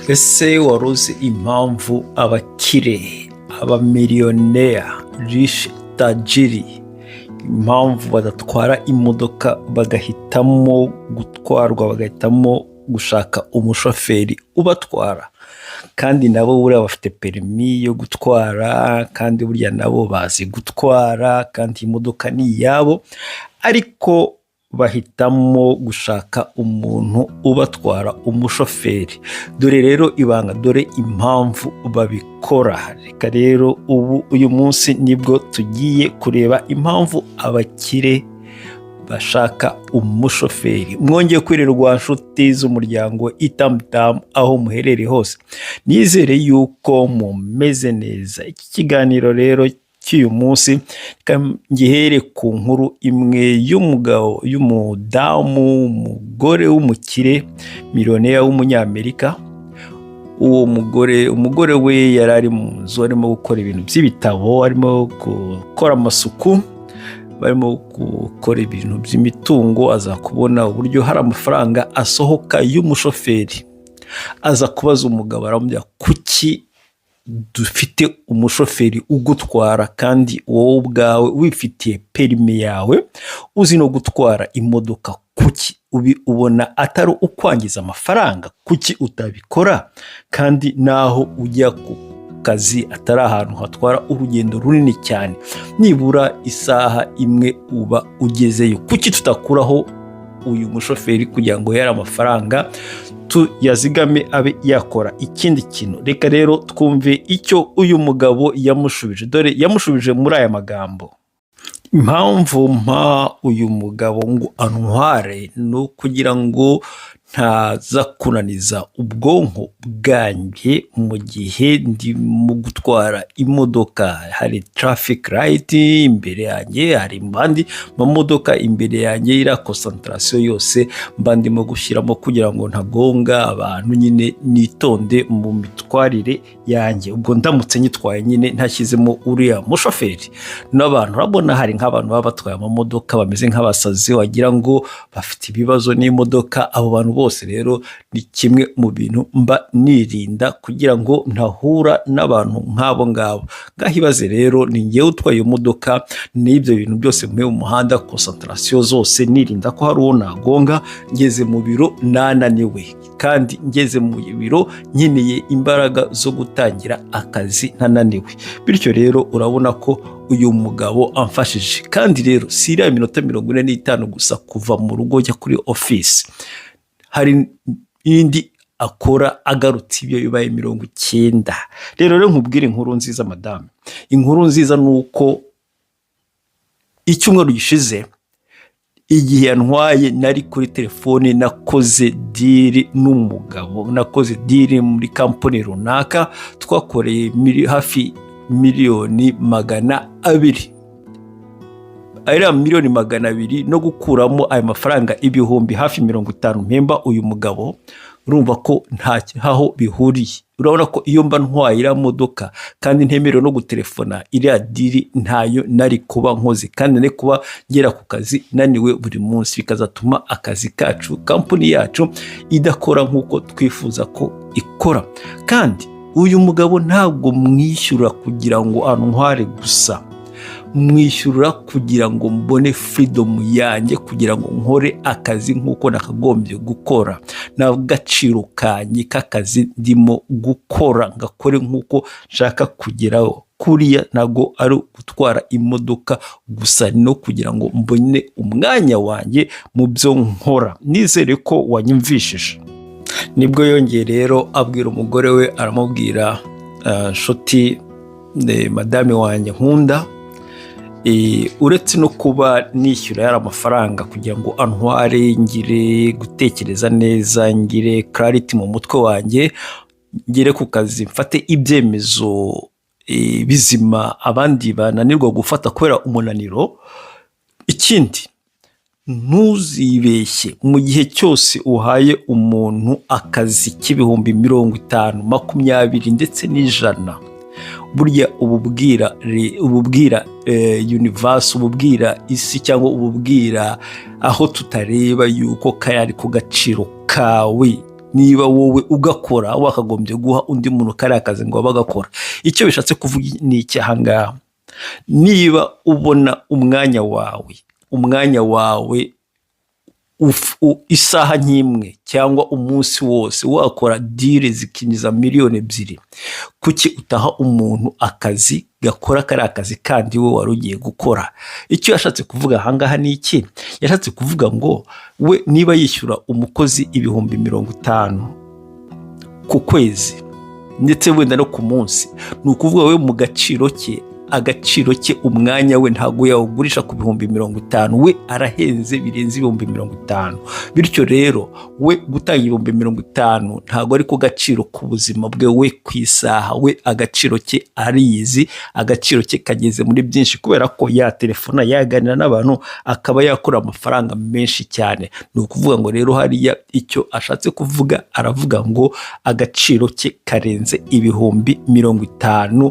Ese wari uzi impamvu abakire, abamiliyoneri, rishi tajiri, impamvu badatwara imodoka bagahitamo gutwarwa, bagahitamo gushaka umushoferi ubatwara? Kandi nabo buriya bafite perimi yo gutwara, kandi burya nabo bazi gutwara, kandi imodoka ni iyabo, ariko bahitamo gushaka umuntu ubatwara, umushoferi. Dore rero ibanga, dore impamvu babikora. Reka rero uyu munsi nibwo tugiye kureba impamvu abakire bashaka umushoferi. Mwongeye kwirirwa nshuti z'umuryango itamutamu aho muherereye hose, nizere yuko mumeze neza. Iki kiganiro rero cy'uyu munsi ngihere ku nkuru imwe y'umudamu, umugore w'umukire, miliyoneri w'umunyamerika. Uwo umugore we yari ari mu nzu arimo gukora ibintu by'ibitabo, arimo gukora amasuku, barimo gukora ibintu by'imitungo. Aza kubona uburyo hari amafaranga asohoka y'umushoferi, aza kubaza umugabo, aramubwira, kuki dufite umushoferi ugutwara kandi wowe ubwawe wifitiye perimi yawe, uzi no gutwara imodoka? Kuki ubona atari ukwangiza amafaranga? Kuki utabikora? kandi naho ujya ku kazi atari ahantu hatwara urugendo runini cyane, nibura isaha imwe uba ugezeyo. Kuki tutakuraho uyu mushoferi kugira ngo yari amafaranga tuyazigame abe yakora ikindi kintu? Reka rero twumve icyo uyu mugabo yamushubije. Dore yamushubije muri aya magambo: impamvu mpa uyu mugabo ngo antware ni ukugira ngo ntaza kunaniza ubwonko bwanjye mu gihe ndi mu gutwara imodoka. Hari traffic light imbere yanjye, hari mbandi mamodoka imbere yanjye, ira concentration yose mba ndimo gushyiramo kugira ngo ntagonga abantu, nyine nitonde mu mitwarire yanjye. Ubwo ndamutse nyitwaye nyine ntashyizemo uriya mushoferi, n'abantu urabona hari nk'abantu baba batwaye amamodoka bameze nk'abasazi, wagira ngo bafite ibibazo n'imodoka. Abo bantu bose rero ni kimwe mu bintu mba nirinda kugira ngo ntahura n'abantu nk'abo ngabo. Ngahibaze rero ni ngewe utwaye iyo modoka, n'ibyo bintu byose mu muhanda, concentration zose, nirinda ko hari uwo nagonga. Ngeze mu biro nananiwe, kandi ngeze mu biro nkeneye imbaraga zo gutangira akazi ntananiwe. Bityo rero urabona ko uyu mugabo amfashije. kandi rero si iriya minota 45 gusa kuva mu rugo ujya kuri office, hari indi akora agarutse ibyo bibaye 90. Rero nkubwire inkuru nziza madame. Inkuru nziza ni uko icyumweru gishize, igihe yantwaye nari kuri telefone, nakoze deal n'umugabo, nakoze deal muri kampani runaka, twakoreye hafi miliyoni 200. Aya miliyoni 200 no gukuramo aya mafaranga ibihumbi hafi 50 mpemba uyu mugabo, urumva ko ntaho bihuriye. Urabona ko iyo mba ntwaye iriya modoka kandi ntemerewe no gutelefona, iriya diri ntayo nari kuba nkoze, kandi nari kuba ngera ku kazi naniwe buri munsi, bikazatuma akazi kacu, kampani yacu idakora nk'uko twifuza ko ikora. Kandi uyu mugabo ntabwo mwishyura kugira ngo antware gusa, mwishyura kugira ngo mbone freedom yanjye, kugira ngo nkore akazi nk'uko nakagombye gukora, n'agaciro kanjye k'akazi ndimo gukora ngakore nk'uko nshaka kugeraho. Kuriya ntago ari gutwara imodoka gusa, no kugira ngo mbone umwanya wanjye mu byo nkora. Nizere ko wanyumvishije. Nibwo yongeye rero abwira umugore we, aramubwira, nshuti madame wanjye nkunda, uretse no kuba nishyura yari amafaranga kugira ngo antware, ngire gutekereza neza, ngire clarity mu mutwe wanjye, ngire ku kazi, mfate ibyemezo bizima abandi bananirwa gufata kubera umunaniro. Ikindi, ntuzibeshye mu gihe cyose uhaye umuntu akazi k'ibihumbi 50, 20 ndetse n'100, burya ububwira universe, ububwira isi, cyangwa ububwira aho tutareba yuko kayari ku gaciro kawe niba wowe ugakora wakagombye guha undi muntu kariya kazi ngo bagakora. Icyo bishatse kuvuga ni iki aha ngaha? Niba ubona umwanya wawe isaha nk'imwe cyangwa umunsi wose wakora dile zikinjiza miliyoni 2, kuki utaha umuntu akazi gakora kari akazi kandi we wari ugiye gukora? Icyo yashatse kuvuga aha ngaha ni iki? Yashatse kuvuga ngo we niba yishyura umukozi 50,000 ku kwezi ndetse wenda no ku munsi, ni ukuvuga we mu agaciro ke umwanya we ntabwo yawugurisha ku 50,000, we arahenze birenze 50,000. Bityo rero we gutanga 50,000 ntabwo ari ko gaciro ku buzima bwe, we ku isaha we agaciro ke ariyizi, agaciro ke kageze muri byinshi, kubera ko ya telefona yaganira n'abantu akaba yakora amafaranga menshi cyane. Ni ukuvuga ngo rero hariya icyo ashatse kuvuga, aravuga ngo agaciro ke karenze 50,000.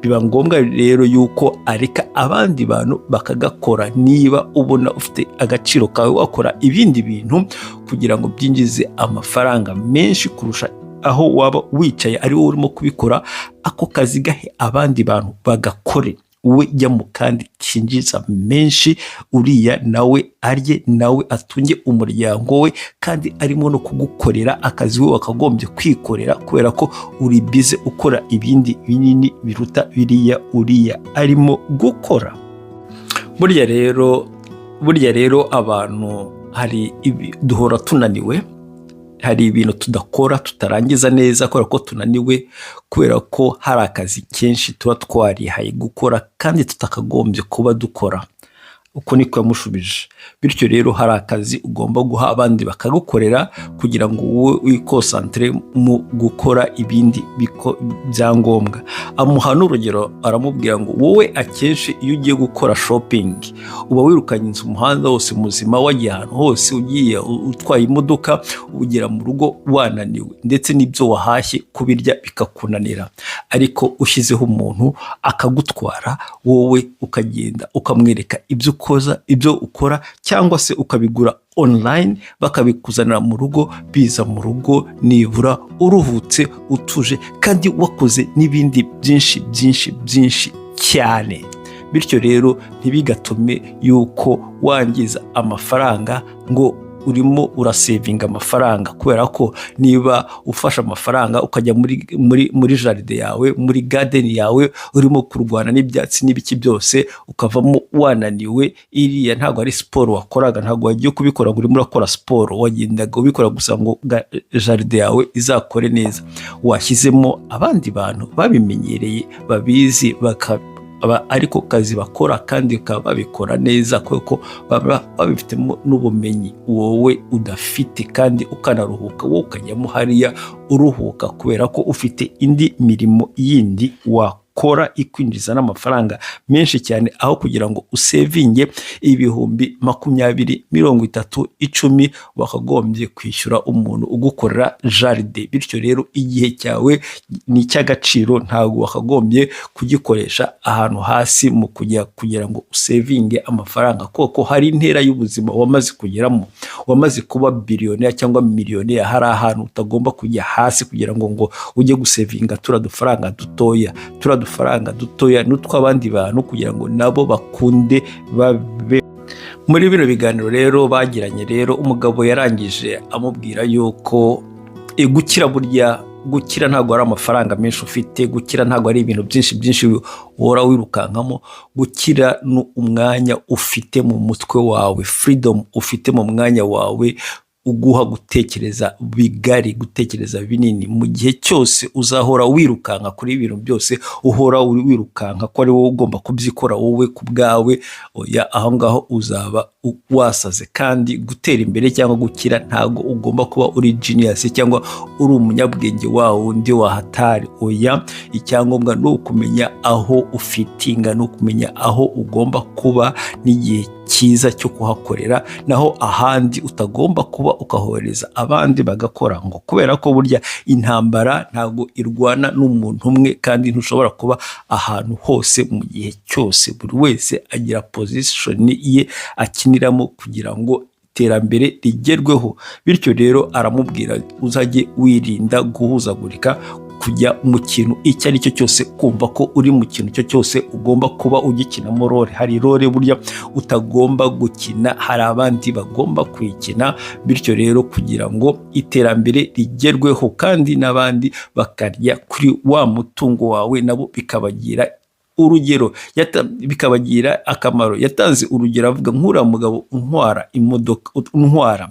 Biba ngombwa rero yuko areka abandi bantu bakagakora. Niba ubona ufite agaciro kawe wakora ibindi bintu kugira ngo byinjize amafaranga menshi kurusha aho waba wicaye ari wowe urimo kubikora, ako kazi gahe abandi bantu bagakore, we jya mu kandi kinjiza menshi, uriya nawe arye, nawe atunge umuryango we, kandi arimo no kugukorera akazi we wakagombye kwikorera, kubera ko uri bize ukora ibindi binini biruta biriya uriya arimo gukora. Burya rero abantu duhora tunaniwe, hari ibintu tudakora tutarangiza neza kubera ko tunaniwe, kubera ko hari akazi kenshi tuba twarihaye gukora kandi tutakagombye kuba dukora. Uko niko yamushubije. Bityo rero hari akazi ugomba guha abandi bakagukorera kugira ngo wowe wikosantere mu gukora ibindi byangombwa. Amuha n'urugero, aramubwira ngo wowe akenshi iyo ugiye gukora shopping uba wirukanye inzu umuhanda wose muzima, wagiye ahantu hose, ugiye utwaye imodoka, ugera mu rugo wananiwe, ndetse n'ibyo wahashye kubirya bikakunanira. Ariko ushyizeho umuntu akagutwara, wowe ukagenda ukamwereka ibyo ukora, cyangwa se ukabigura online bakabikuzanira mu rugo, biza mu rugo nibura uruhutse, utuje, kandi wakoze n'ibindi byinshi cyane. Bityo rero ntibigatume yuko wangiza amafaranga ngo urimo urasevinga amafaranga, kubera ko niba ufashe amafaranga ukajya muri jaride yawe, muri garden yawe, urimo kurwana n'ibyatsi n'ibiki byose, ukavamo wananiwe, iriya ntabwo ari siporo wakoraga, ntabwo wagiye kubikora ngo urimo urakora siporo, wagendaga ubikora gusa ngo jaride yawe izakore neza. Washyizemo abandi bantu babimenyereye, babizi, ariko kazi bakora kandi bakaba babikora neza, kuko baba babifitemo n'ubumenyi wowe udafite, kandi ukanaruhuka, wowe ukajyamo hariya uruhuka, kubera ko ufite indi mirimo yindi wakora ikwinjiza n'amafaranga menshi cyane, aho kugira ngo usevinge 20,000, 20, 30, 10 wakagombye kwishyura umuntu ugukorera jaride. Bityo rero igihe cyawe ni icy'agaciro, ntabwo wakagombye kugikoresha ahantu hasi mu kugira ngo usevinge amafaranga, kuko hari intera y'ubuzima wamaze kugeramo, wamaze kuba biliyoneri cyangwa miliyoneri. Hari ahantu utagomba kujya hasi kugira ngo ujye gusevinga turadufaranga dutoya n'utw'abandi bantu kugira ngo nabo bakunde babe. Muri bino biganiro rero bagiranye, rero umugabo yarangije amubwira yuko gukira ntabwo ari amafaranga menshi ufite, gukira ntabwo ari ibintu byinshi uhora wirukankamo, gukira ni umwanya ufite mu mutwe wawe, freedom ufite mu mwanya wawe, uguha gutekereza bigari, gutekereza binini. Mu gihe cyose uzahora wirukanka kuri ibintu byose, uhora wirukanka ko ari wowe ugomba kubyikora wowe ku bwawe, aho ngaho uzaba wasaze. kandi gutera imbere cyangwa gukira ntabwo ugomba kuba uri genius cyangwa uri umunyabwenge wawe undi wahatari. Icyangombwa ni ukumenya aho ufitinga, ni ukumenya aho ugomba kuba n'igihe cyiza cyo kuhakorera, naho ahandi utagomba kuba ukahohereza abandi bagakora, ngo kubera ko burya intambara ntabwo irwana n'umuntu umwe, kandi ntushobora kuba ahantu hose mu gihe cyose. Buri wese agira position ye akiniramo kugira ngo iterambere rigerweho. Bityo rero aramubwira uzajye wirinda guhuzagurika, kujya mu kintu icyo ari cyo cyose kumva ko uri mu kintu cyo cyose ugomba kuba ugikinamo role. Hari role burya utagomba gukina, hari abandi bagomba kuyikina. Bityo rero kugira ngo iterambere rigerweho kandi n'abandi bakarya kuri wa mutungo wawe, nabo bikabagira urugero, bikabagira akamaro. Yatanze urugero avuga nk'uriya mugabo untwara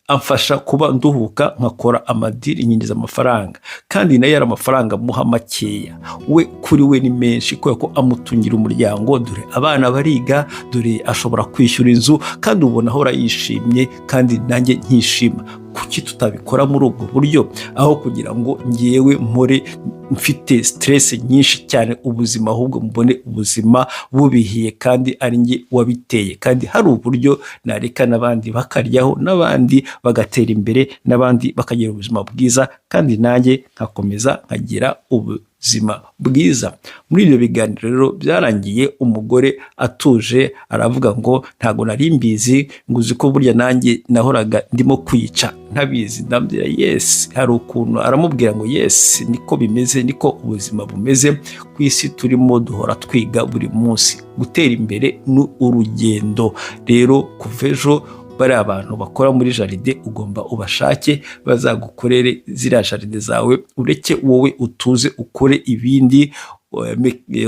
amfasha kuba nduhuka, nkakora amadiri, nyinjiza amafaranga, kandi nayo yari amafaranga muha makeya, we kuri we ni menshi kubera ko amutungira umuryango. Dore abana bariga, dore ashobora kwishyura inzu, kandi ubona ahora yishimye, kandi nanjye nkishima. Kuki tutabikora muri ubwo buryo, aho kugira ngo ngewe mpore mfite stress nyinshi cyane ubuzima, ahubwo mbone ubuzima bubihiye kandi ari nge wabiteye, kandi hari uburyo nareka n'abandi bakaryaho, n'abandi bagatera imbere, n'abandi bakagira ubuzima bwiza, kandi nanjye nkakomeza nkagira ubuzima bwiza. Muri ibyo biganiro rero byarangiye umugore atuje, aravuga ngo ntago nari mbizi, ngo uzi ko burya nanjye nahoraga ndimo kwica ntabizi. Ndambwira yes, hari ukuntu. Aramubwira ngo yes, niko bimeze, niko ubuzima bumeze ku isi turimo, duhora twiga buri munsi. Gutera imbere ni urugendo rero. Kuva ejo bari abantu bakora muri jaride ugomba ubashake bazagukorere ziriya jaride zawe, ureke wowe utuze ukore ibindi.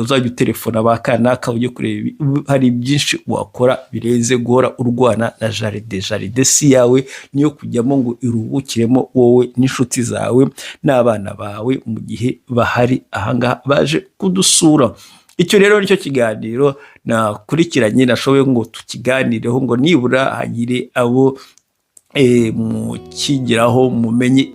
Uzajya utelefona ba kanaka ujye kureba, hari byinshi wakora birenze guhora urwana na jaride. Jaride si yawe, niyo kujyamo ngo iruhukiremo wowe n'inshuti zawe n'abana bawe mu gihe bahari ahangaha baje kudusura. Icyo rero nicyo kiganiro nakurikiranye, nashoboye ngo tukiganireho, ngo nibura hagire abo mukigiraho mumenye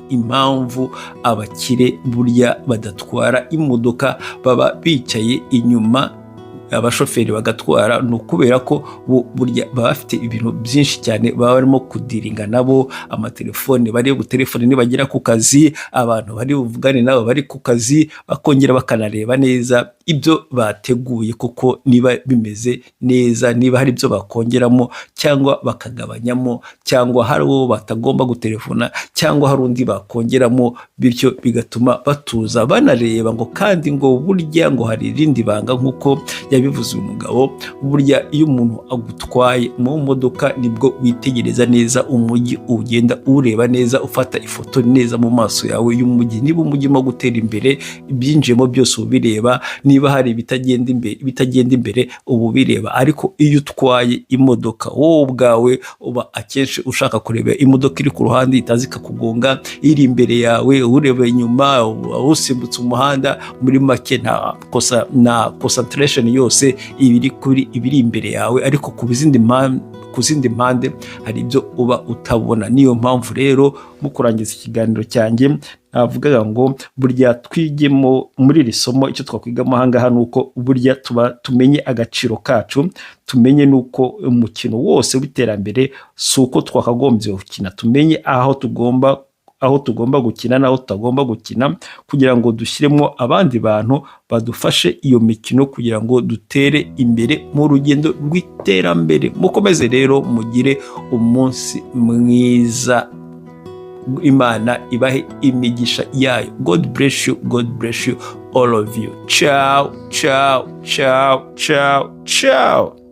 impamvu abakire burya badatwara imodoka, baba bicaye inyuma, abashoferi bagatwara. Ni ukubera ko burya baba bafite ibintu byinshi cyane baba barimo kudiringa nabo, amatelefone bari gutelefone nibagera ku kazi, abantu bari buvugane nabo bari ku kazi, bakongera bakanareba neza ibyo bateguye kuko niba bimeze neza, niba hari ibyo bakongeramo cyangwa bakagabanyamo, cyangwa hari uwo batagomba gutelefona, cyangwa hari undi bakongeramo. Bityo bigatuma batuza banareba ngo, kandi ngo burya ngo hari irindi banga nk'uko yabivuze uyu mugabo. Burya iyo umuntu agutwaye mu modoka nibwo witegereza neza umujyi, ugenda ureba neza, ufata ifoto neza mu maso yawe y'umujyi. Niba umujyi urimo gutera imbere, ibyinjiyemo byose ubireba, niba hari ibitagenda imbere ubu bireba. Ariko iyo utwaye imodoka wowe ubwawe uba akenshi ushaka kureba imodoka iri ku ruhande itazi ikakugonga, iri imbere yawe ureba inyuma, usimbutse umuhanda. Muri make nta concentration yose ibiri imbere yawe, ariko ku zindi mpande hari ibyo uba utabona. Niyo mpamvu rero mu kurangiza ikiganiro cyanjye navugaga ngo burya twigemo muri iri somo, icyo twakwigamo ahangaha ni uko burya tumenye agaciro kacu, tumenye nuko umukino wose w'iterambere si uko twakagombye gukina, tumenye aho tugomba gukina n'aho tutagomba gukina, kugira ngo dushyiremo abandi bantu badufashe iyo mikino kugira ngo dutere imbere mu rugendo rw'iterambere. Mukomeze rero mugire umunsi mwiza, Imana ibahe imigisha yayo. God bless you, God bless you, all of you. Ciao, ciao, ciao, ciao, ciao.